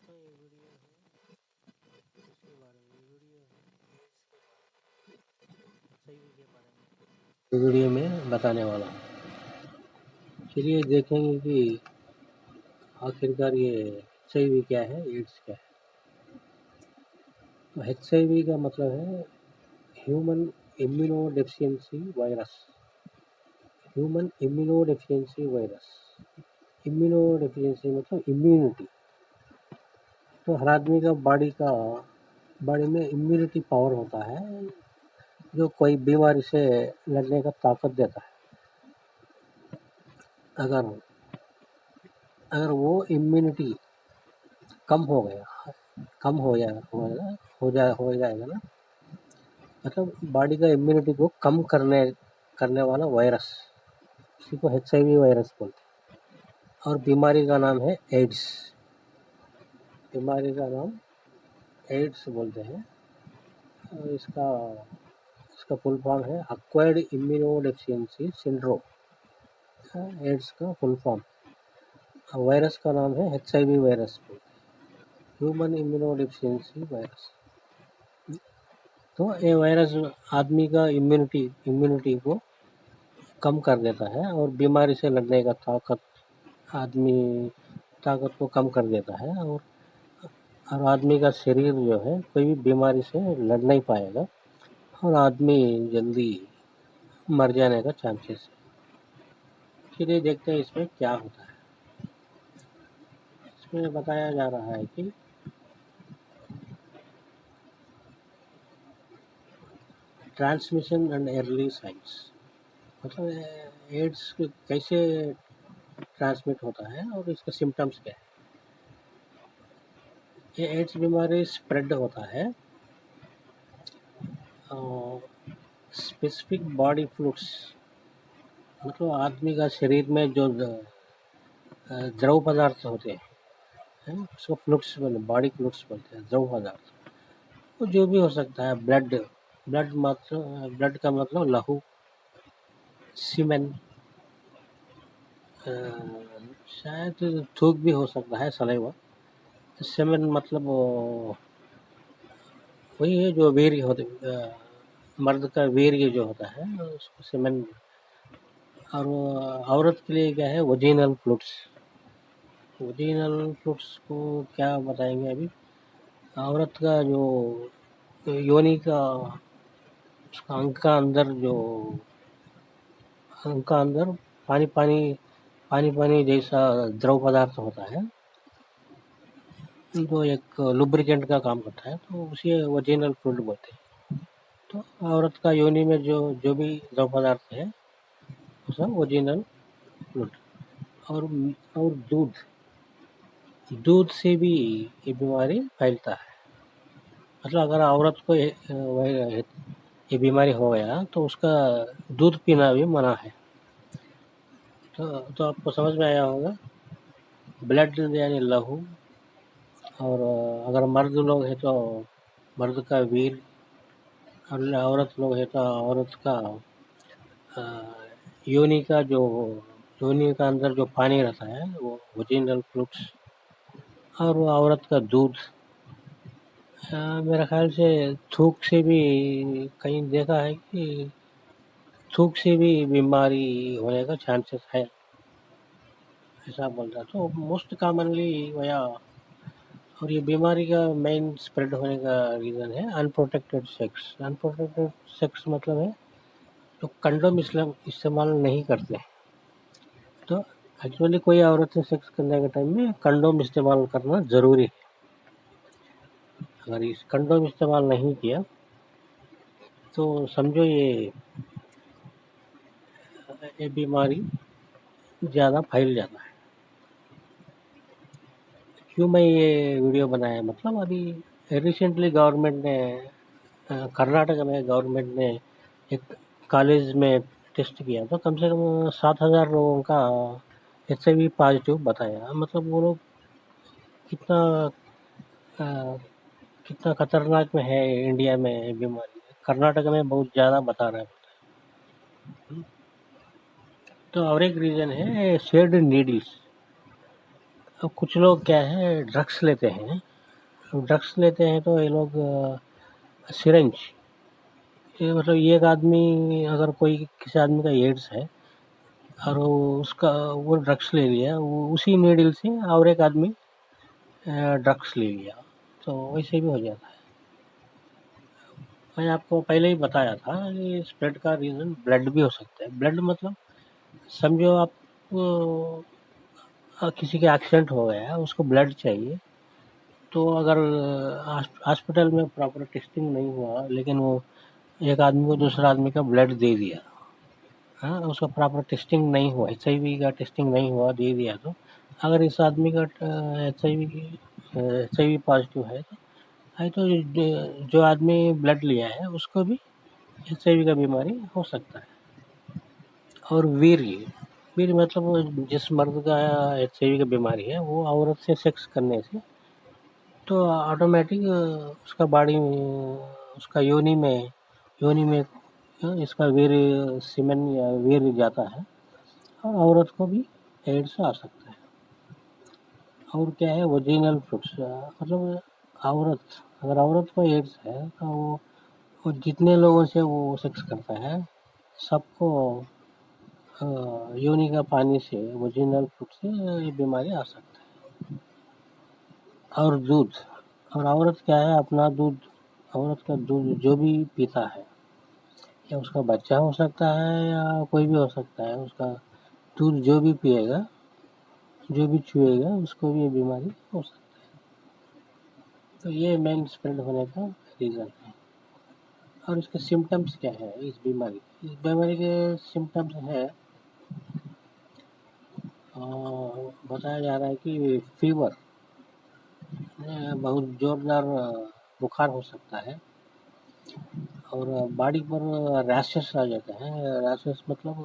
दोस्तों ये वीडियो है इसके बारे में वीडियो है एच के बारे में वीडियो में बताने वाला हूँ। चलिए देखेंगे कि आखिरकार ये एच क्या है, एड्स क्या है। तो एच का मतलब है human immunodeficiency virus. Human immunodeficiency virus, immunodeficiency मतलब इम्यूनिटी। तो हर आदमी का बॉडी में इम्यूनिटी पावर होता है जो कोई बीमारी से लड़ने का ताकत देता है। अगर अगर वो इम्यूनिटी कम हो गया कम हो जाएगा ना, मतलब बॉडी का इम्यूनिटी को कम करने वाला वायरस, इसी को HIV वायरस बोलते हैं। और बीमारी का नाम है एड्स। बीमारी का नाम एड्स बोलते हैं। और इसका फुल फॉर्म है एक्वायर्ड इम्यूनोडेफिशिएंसी सिंड्रोम। एड्स का फुल फॉर्म। वायरस का नाम है HIV virus, human immunodeficiency virus. तो ये वायरस आदमी का इम्यूनिटी को कम कर देता है और बीमारी से लड़ने का ताकत को कम कर देता है। और आदमी का शरीर जो है कोई भी बीमारी से लड़ नहीं पाएगा और आदमी जल्दी मर जाने का चांसेस है। चलिए देखते हैं इसमें क्या होता है। इसमें बताया जा रहा है कि ट्रांसमिशन एंड अर्ली साइंस, मतलब एड्स कैसे ट्रांसमिट होता है और इसका सिम्टम्स क्या है। ये एड्स बीमारी स्प्रेड होता है स्पेसिफिक बॉडी फ्लूइड्स, मतलब आदमी का शरीर में जो द्रव पदार्थ होते हैं उसको फ्लूइड्स बोलते हैं, बॉडी फ्लूइड्स बोलते हैं, द्रव पदार्थ। वो जो भी हो सकता है, ब्लड का मतलब लहू, सीमेन, शायद थूक भी हो सकता है, सलाइवा। सीमेन मतलब वही है जो वीर्य होते, मर्द का वीर्य जो होता है उसको सीमेन। और औरत के लिए क्या है, वजीनल फ्लूइड्स। वजीनल फ्लूइड्स को क्या बताएंगे अभी। औरत का जो योनि का उसका अंग का अंदर पानी पानी जैसा द्रव पदार्थ होता है जो एक लुब्रिकेंट का काम करता है, तो उसे वजीनल फ्लूइड बोलते हैं। तो औरत का योनि में जो भी द्रव पदार्थ है वो सब वजीनल फ्लूइड। और और दूध से भी ये बीमारी फैलता है। मतलब अगर औरत को ये बीमारी हो गया तो उसका दूध पीना भी मना है। तो आपको समझ में आया होगा। ब्लड यानी लहू, और अगर मर्द लोग हैं तो मर्द का वीर, और औरत लोग हैं तो औरत का योनि का अंदर जो पानी रहता है वो वजीनल फ्लूइड्स। और वो औरत का दूध। मेरा ख्याल से थूक से भी कहीं देखा है कि थूक से भी बीमारी होने का चांसेस है, ऐसा बोल रहा। तो मोस्ट कॉमनली वया। और ये बीमारी का मेन स्प्रेड होने का रीज़न है अनप्रोटेक्टेड सेक्स। अनप्रोटेक्टेड सेक्स मतलब है तो कंडोम इस्तेमाल नहीं करते। तो एक्चुअली कोई औरत से सेक्स करने के टाइम में कंडोम इस्तेमाल करना ज़रूरी है। अगर इस कंडोम इस्तेमाल नहीं किया तो समझो ये बीमारी ज़्यादा फैल जाता है। क्यों मैं ये वीडियो बनाया, मतलब अभी रिसेंटली गवर्नमेंट ने कर्नाटक में गवर्नमेंट ने एक कॉलेज में टेस्ट किया तो कम से कम 7,000 लोगों का HIV पॉजिटिव बताया। मतलब वो लोग कितना कितना खतरनाक में है इंडिया में बीमारी। कर्नाटक में बहुत ज़्यादा बता रहा है। तो और एक रीज़न है शेयर्ड नीडल्स। अब कुछ लोग क्या है ड्रग्स लेते हैं, तो ये लोग सिरिंज, ये मतलब एक आदमी, अगर कोई किसी आदमी का एड्स है और वो ड्रग्स ले लिया, वो उसी नीडल से और एक आदमी ड्रग्स ले लिया, तो वैसे भी हो जाता है। मैं आपको पहले ही बताया था कि स्प्रेड का रीज़न ब्लड भी हो सकता है। ब्लड मतलब समझो आप किसी का एक्सीडेंट हो गया है, उसको ब्लड चाहिए, तो अगर हॉस्पिटल में प्रॉपर टेस्टिंग नहीं हुआ, लेकिन वो एक आदमी को दूसरा आदमी का ब्लड दे दिया, हाँ, उसका प्रॉपर टेस्टिंग नहीं हुआ, HIV का टेस्टिंग नहीं हुआ, दे दिया, तो अगर इस आदमी का HIV पॉजिटिव है, तो जो आदमी ब्लड लिया है उसको भी HIV का बीमारी हो सकता है। और वीर्य मतलब जिस मर्द का HIV का बीमारी है, वो औरत से सेक्स करने से तो ऑटोमेटिक उसका बॉडी, उसका योनि में इसका वीर्य, सीमेन या वीर्य जाता है, और औरत को भी एड्स आ सकता है। और क्या है वजीनल फ्लूइड्स, मतलब अगर औरत को एड्स है, तो वो जितने लोगों से वो सेक्स करता है, सबको योनि का पानी से, वजीनल फ्लूइड से ये बीमारी आ सकता है। और दूध, और औरत क्या है अपना दूध, औरत का दूध जो भी पीता है, या उसका बच्चा हो सकता है या कोई भी हो सकता है, उसका दूध जो भी पिएगा, जो भी छुएगा, उसको भी ये बीमारी हो सकती है। तो ये मेन स्प्रेड होने का रीज़न है। और इसके सिम्टम्स क्या है इस बीमारी के सिम्टम्स है, बताया जा रहा है कि फीवर, बहुत जोरदार बुखार हो सकता है, और बॉडी पर रैशेस आ जाते हैं। रैशेस मतलब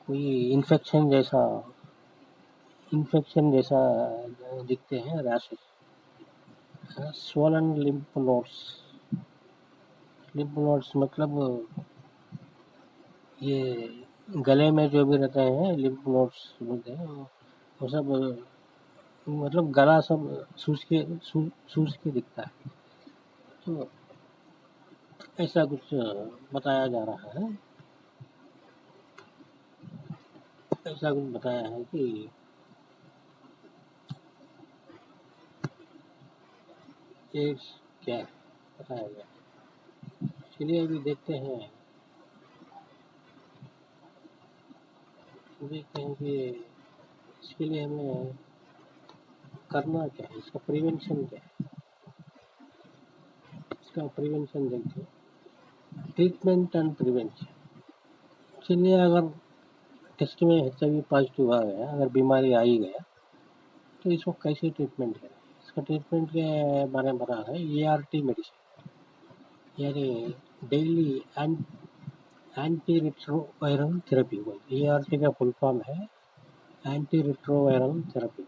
कोई इन्फेक्शन जैसा दिखते हैं रैशेस। स्वोलन लिम्फ नोड्स मतलब ये गले में जो भी रहते हैं लिम्फ नोड्स बोलते हैं, वो सब मतलब गला सब सूज के दिखता है। तो ऐसा कुछ बताया जा रहा है, ऐसा कुछ बताया है कि एड्स क्या है, बताया गया। चलिए अभी देखते हैं कि इसके लिए हमें करना क्या है, इसका प्रिवेंशन क्या है। इसका प्रिवेंशन देखिए, ट्रीटमेंट एंड प्रिवेंशन। चलिए अगर टेस्ट में HIV पॉजिटिव आ गया, अगर बीमारी आ ही गया, तो इसको कैसे ट्रीटमेंट करें। इसका ट्रीटमेंट के बारे में बता रहा है ART मेडिसिन, यानी डेली एंटी रिट्रोवायरल थेरेपी बोलते हैं। ART का फुल फॉर्म है anti retroviral therapy.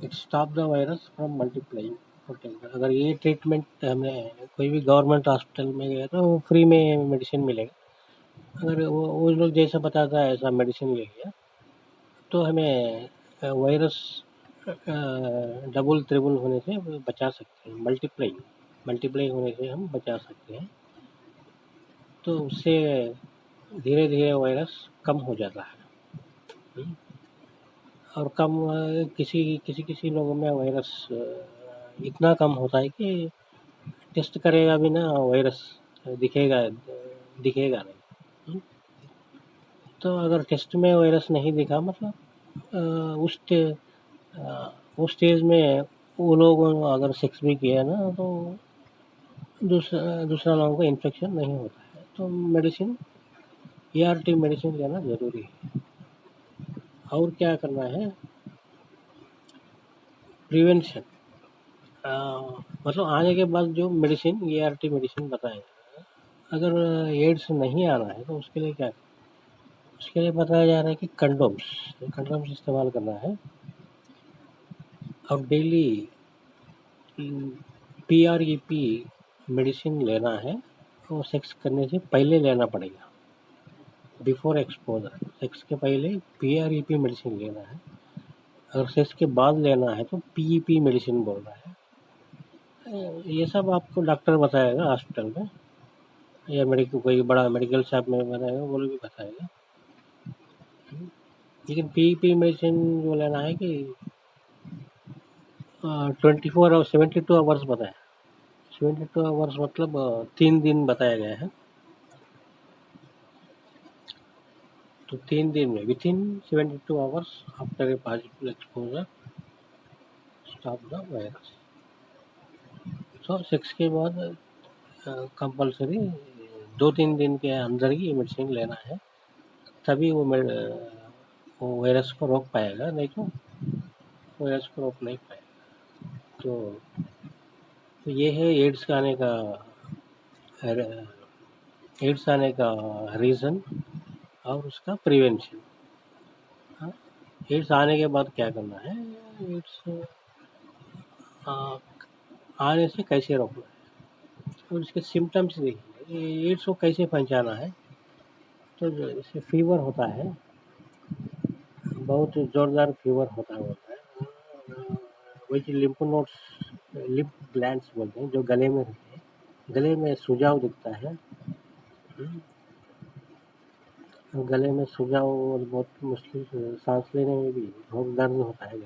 It stop the virus from multiplying protect. अगर ये ट्रीटमेंट हमें कोई भी गवर्नमेंट हॉस्पिटल में गया तो फ्री में मेडिसिन मिलेगा। अगर वो लोग जैसा बताता है ऐसा मेडिसिन ले लिया, तो हमें वायरस डबल ट्रिबल होने से बचा सकते हैं, मल्टीप्लाई होने से हम बचा सकते हैं। तो उससे धीरे धीरे वायरस कम हो जाता है। और कम किसी किसी किसी लोगों में वायरस इतना कम होता है कि टेस्ट करेगा भी ना, वायरस दिखेगा दिखेगा नहीं। तो अगर टेस्ट में वायरस नहीं दिखा, मतलब उस स्टेज में वो लोग अगर सेक्स भी किया ना, तो दूसरा लोगों को इन्फेक्शन नहीं होता है। तो मेडिसिन ART मेडिसिन लेना ज़रूरी है। और क्या करना है, प्रिवेंशन, मतलब आने के बाद जो मेडिसिन ART मेडिसिन बताएंगे, अगर एड्स नहीं आ रहा है तो उसके लिए क्या, उसके लिए बताया जा रहा है कि कंडोम्स इस्तेमाल करना है, और डेली PrEP मेडिसिन लेना है, वो सेक्स करने से पहले लेना पड़ेगा। बिफोर एक्सपोजर, सेक्स के पहले PrEP मेडिसिन लेना है, अगर सेक्स के बाद लेना है तो PEP मेडिसिन बोल रहा है। ये सब आपको डॉक्टर बताएगा हॉस्पिटल में, या मेडिकल कोई बड़ा मेडिकल शॉप में बताएगा, वो लोग भी बताएगा। लेकिन PEP मेडिसिन जो लेना है कि 24 आवर्स 72 आवर्स बताया, 72 आवर्स मतलब 3 दिन बताया गया है। तो 3 दिन में with in 72 hours after a positive exposure stop the virus. तो सेक्स के बाद कंपलसरी 2-3 दिन के अंदर ही मेडिसिन लेना है, तभी वो वायरस को रोक पाएगा, नहीं तो वायरस को रोक नहीं पाएगा। तो ये है एड्स आने का रीज़न और उसका प्रिवेंशन। एड्स आने के बाद क्या करना है, एड्स आने से कैसे रोकना है, और इसके सिम्टम्स देखिए। एड्स को कैसे पहचाना है, तो जैसे फीवर होता है, बहुत ज़ोरदार फीवर होता है, वही लिम्फ नोड्स, लिप ग्लैंड्स बोलते हैं, जो गले में रहते हैं, गले में सुझाव दिखता है, गले में सुझाव और बहुत मुश्किल से सांस लेने में भी बहुत दर्द होता है,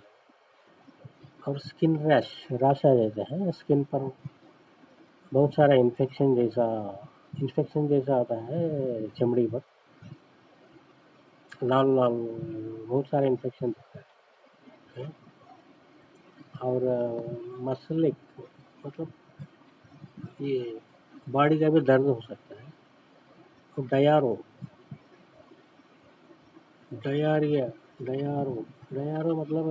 और स्किन रैश आ जाता है स्किन पर, बहुत सारा इन्फेक्शन जैसा आता है चमड़ी पर, लाल लाल बहुत सारा इन्फेक्शन दिखता है। और मसल एक मतलब ये बॉडी का भी दर्द हो सकता है। और डयारो मतलब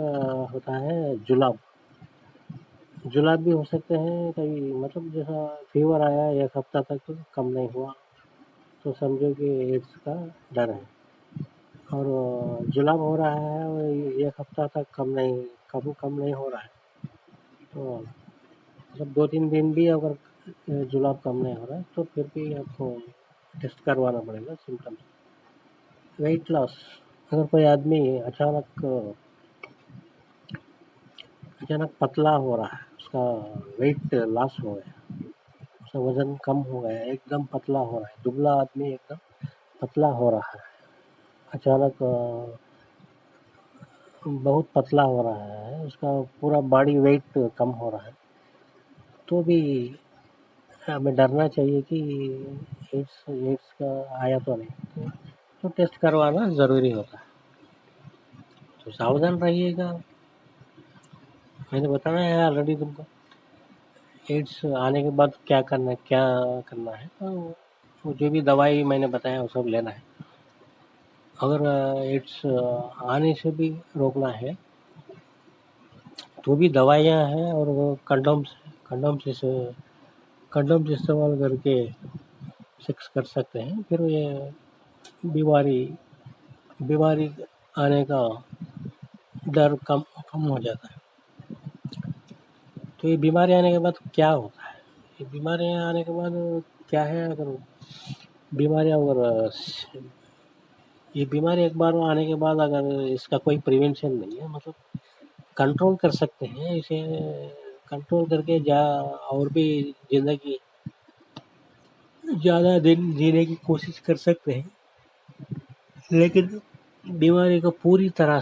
होता है जुलाब भी हो सकते हैं कभी, मतलब जैसा फीवर आया 1 हफ्ता तक तो कम नहीं हुआ, तो समझो कि एड्स का डर है। और जुलाब हो रहा है और 1 हफ्ता तक कम नहीं हो रहा है, तो मतलब 2-3 दिन भी अगर जुलाब कम नहीं हो रहा है, तो फिर भी आपको टेस्ट करवाना पड़ेगा सिम्टम्स। वेट लॉस, अगर कोई आदमी अचानक पतला हो रहा है, उसका वेट लॉस हो गया, उसका वजन कम हो गया, एकदम पतला हो रहा है, दुबला आदमी एकदम पतला हो रहा है, अचानक बहुत पतला हो रहा है, उसका पूरा बॉडी वेट कम हो रहा है, तो भी हमें डरना चाहिए कि एड्स का आया तो नहीं, तो टेस्ट करवाना ज़रूरी होता है। तो सावधान रहिएगा, मैंने बताया है ऑलरेडी तुमको। एड्स आने के बाद क्या करना है, तो वो जो भी दवाई मैंने बताया वो सब लेना है। अगर एड्स आने से भी रोकना है तो भी दवाइयाँ हैं, और वो कंडोम्स इस्तेमाल करके सेक्स कर सकते हैं, फिर ये बीमारी बीमारी आने का डर कम हो जाता है। तो ये बीमारी आने के बाद क्या होता है, ये बीमारी आने के बाद क्या है, अगर बीमारियाँ अगर ये बीमारी एक बार आने के बाद अगर इसका कोई प्रिवेंशन नहीं है, मतलब कंट्रोल कर सकते हैं इसे, कंट्रोल करके और भी ज़िंदगी ज़्यादा दिन जीने की कोशिश कर सकते हैं, लेकिन बीमारी को पूरी तरह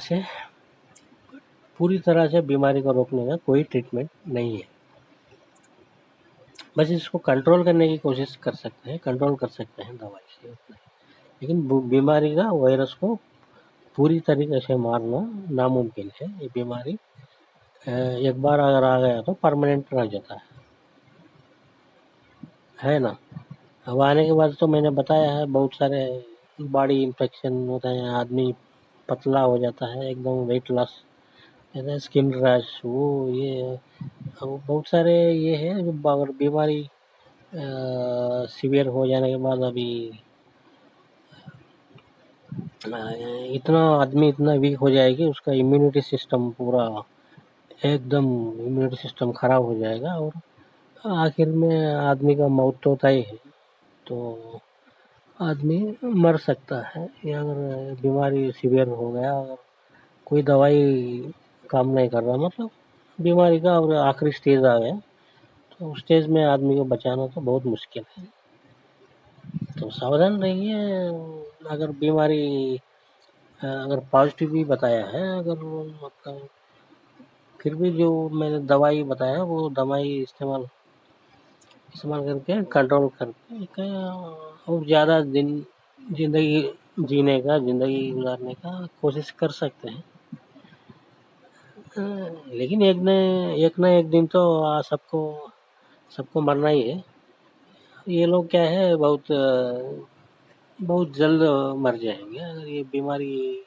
से बीमारी को रोकने का कोई ट्रीटमेंट नहीं है। बस इसको कंट्रोल करने की कोशिश कर सकते हैं, कंट्रोल कर सकते हैं दवाई से, लेकिन बीमारी का वायरस को पूरी तरीके से मारना नामुमकिन है। ये बीमारी एक बार अगर आ गया तो परमानेंट रह जाता है ना। अब आने के बाद तो मैंने बताया है, बहुत सारे बॉडी इन्फेक्शन होता है, आदमी पतला हो जाता है, एकदम वेट लॉस, स्किन रैश, वो ये अब बहुत सारे ये है जो अगर बीमारी सीवियर हो जाने के बाद अभी इतना वीक हो जाएगी, उसका इम्यूनिटी सिस्टम पूरा एकदम इम्यूनिटी सिस्टम खराब हो जाएगा, और आखिर में आदमी का मौत तो तय है। तो आदमी मर सकता है, या अगर बीमारी सीवियर हो गया, अगर कोई दवाई काम नहीं कर रहा, मतलब बीमारी का और आखिरी स्टेज आ गया, तो उस स्टेज में आदमी को बचाना तो बहुत मुश्किल है। तो सावधान रहिए। अगर बीमारी अगर पॉजिटिव भी बताया है, अगर मतलब फिर भी जो मैंने दवाई बताया वो दवाई इस्तेमाल इस्तेमाल करके कंट्रोल करके और ज़्यादा दिन ज़िंदगी जीने का, ज़िंदगी गुजारने का कोशिश कर सकते हैं। लेकिन एक न एक दिन तो सबको सबको मरना ही है। ये लोग क्या है, बहुत जल्द मर जाएंगे। अगर ये बीमारी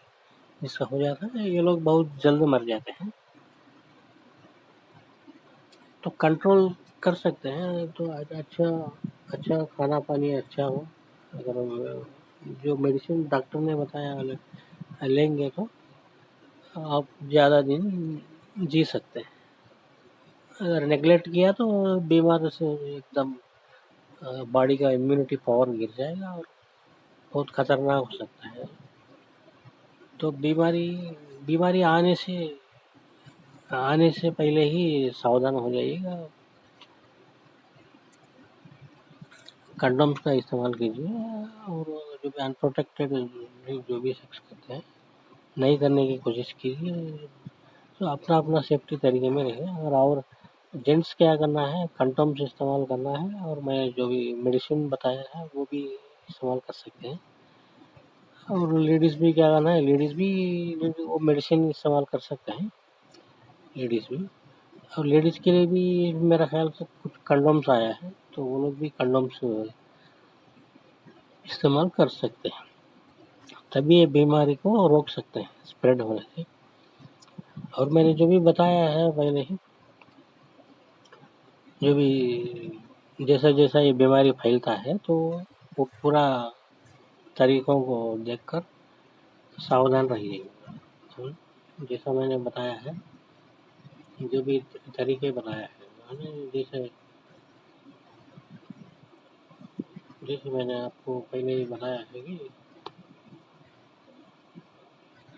इसका हो जाता है, ये लोग बहुत जल्द मर जाते हैं। तो कंट्रोल कर सकते हैं तो अच्छा अच्छा खाना पानी अच्छा हो। अगर जो मेडिसिन डॉक्टर ने बताया लेंगे तो आप ज़्यादा दिन जी सकते हैं। अगर नेगलेक्ट किया तो बीमार से एकदम बॉडी का इम्यूनिटी पावर गिर जाएगा और बहुत खतरनाक हो सकता है। तो बीमारी बीमारी आने से पहले ही सावधान हो जाइएगा। कंडोम्स का इस्तेमाल कीजिए, और जो भी अनप्रोटेक्टेड जो भी सेक्स करते हैं नहीं करने की कोशिश कीजिए। तो अपना अपना सेफ्टी तरीके में रहिए। और जेंट्स क्या करना है, कंडोम्स इस्तेमाल करना है, और मैं जो भी मेडिसिन बताया है वो भी इस्तेमाल कर सकते हैं। और लेडीज़ भी क्या करना है, लेडीज़ भी वो मेडिसिन इस्तेमाल कर सकते हैं, लेडीज़ भी। और लेडीज़ के लिए भी मेरा ख्याल से कुछ कंडोम्स आया है, तो वो लोग भी कंडोम्स इस्तेमाल कर सकते हैं। तभी ये बीमारी को रोक सकते हैं स्प्रेड होने से। और मैंने जो भी बताया है पहले ही, जो भी जैसा जैसा ये बीमारी फैलता है, तो वो पूरा तरीकों को देखकर सावधान रहिए। जैसा मैंने बताया है, जो भी तरीके बताया है मैंने, जैसे जैसे मैंने आपको पहले ही बताया है कि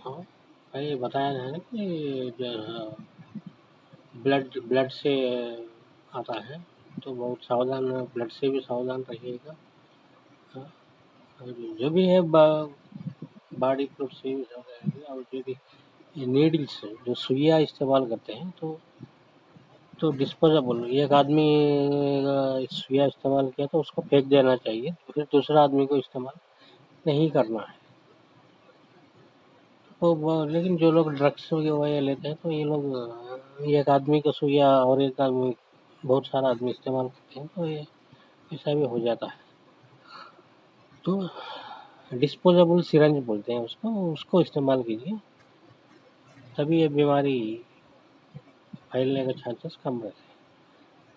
हाँ, पहले बताया है ना कि जो ब्लड ब्लड से आता है, तो बहुत सावधान, ब्लड से भी सावधान रहिएगा। हाँ, और जो भी है बॉडी फ्लूइड से भी सावधान रहिए। और जो भी नीडल्स जो सुइयाँ इस्तेमाल करते हैं, तो डिस्पोजेबल, एक आदमी सुइया इस्तेमाल किया तो उसको फेंक देना चाहिए, फिर दूसरा आदमी को इस्तेमाल नहीं करना है। तो लेकिन जो लोग ड्रग्स वगैरह लेते हैं, तो ये लोग एक आदमी को सुइया और एक आदमी, बहुत सारा आदमी इस्तेमाल करते हैं, तो ये ऐसा भी हो जाता है। तो डिस्पोजेबल सिरंज बोलते हैं उसको, उसको इस्तेमाल कीजिए, तभी ये बीमारी फैलने का चांसेस कम रहते हैं।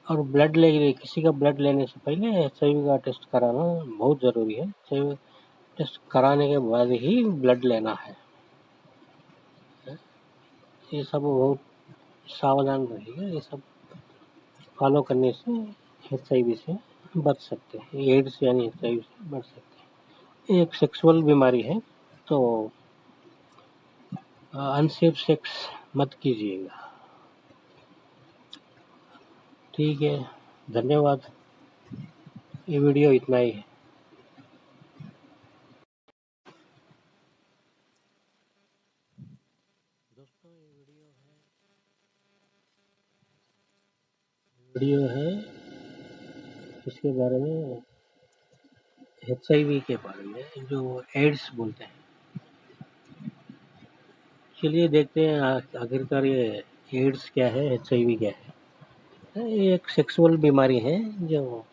और ब्लड ले किसी का ब्लड लेने से पहले HIV का टेस्ट कराना बहुत ज़रूरी है। HIV टेस्ट कराने के बाद ही ब्लड लेना है। ये सब बहुत सावधान रहिए। ये सब फॉलो करने से HIV से बच सकते हैं, एड्स यानी HIV से बच सकते हैं। एक सेक्सुअल बीमारी है, तो अनसेफ सेक्स मत कीजिएगा। ठीक है, धन्यवाद। ये वीडियो इतना ही है। दोस्तों, ये वीडियो है इसके बारे में, HIV के बारे में, जो एड्स बोलते हैं। चलिए देखते हैं आखिरकार ये एड्स क्या है, HIV क्या है। ये एक सेक्सुअल बीमारी है, जो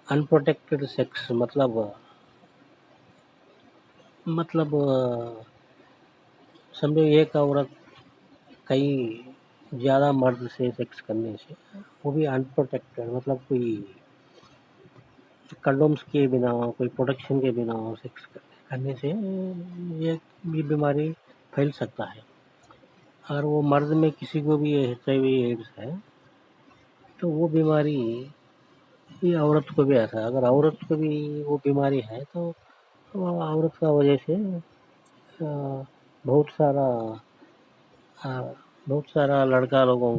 अनप्रोटेक्टेड सेक्स, मतलब समझो एक औरत कई ज़्यादा मर्द से सेक्स करने से, वो भी अनप्रोटेक्टेड, मतलब कोई कंडोम्स के बिना, कोई प्रोटेक्शन के बिना सेक्स करने से ये बीमारी फैल सकता है। अगर वो मर्द में किसी को भी HIV एड्स है, तो वो बीमारी ये औरत को भी ऐसा है, अगर औरत को भी वो बीमारी है तो औरत का वजह से बहुत सारा बहुत सारा लड़का लोगों